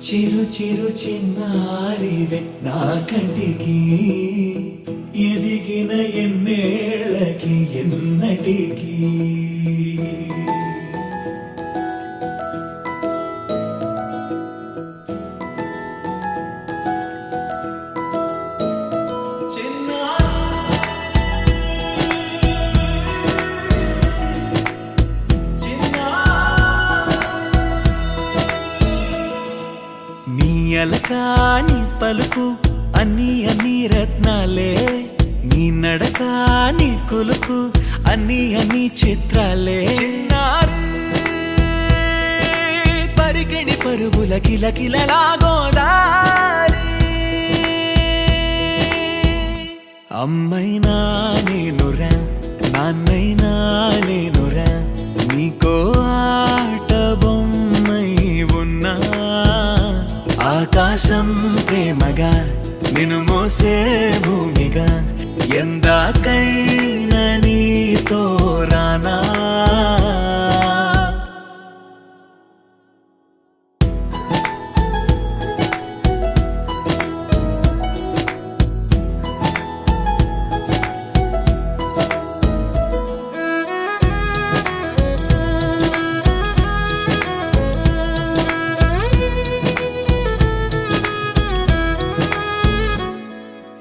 చిరు చిరు చిన్నారివే నా కంటికి ఎదిగిన ఎన్నేళ్ళకి ఎన్నటికి అలకాని పలుకు అన్ని అన్ని రత్నాలే నీ నడకాని కులుకు అన్ని అన్ని చిత్రాలే చిన్నారు పరికిణి పరుగుల కిలకిలలాగోదారి అమ్మైనా నేనురా నాన్నైనా నేనురా నీకో ఆట బొమ్మై ఉన్నా ఆకాశం ప్రేమగా నిన్ను మోసే భూమిగా ఎందాకైనా నీతో రానా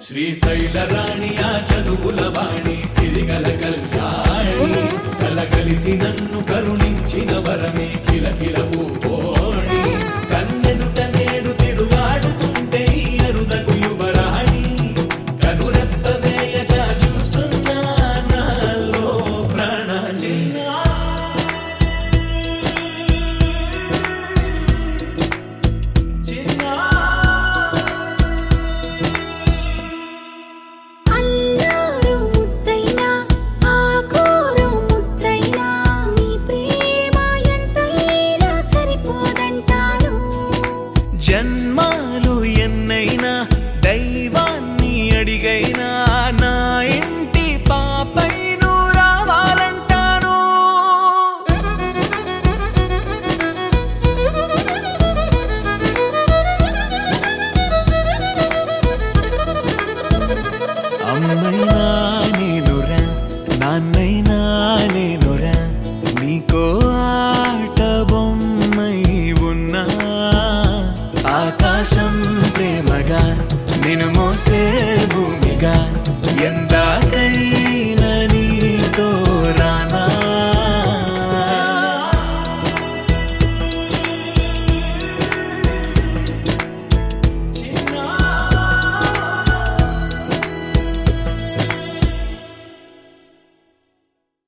శ్రీశైల రాణియా చదువుల వాణి సిరిగల కల్యాణి కలగలిసి నన్ను కరుణించిన వరమే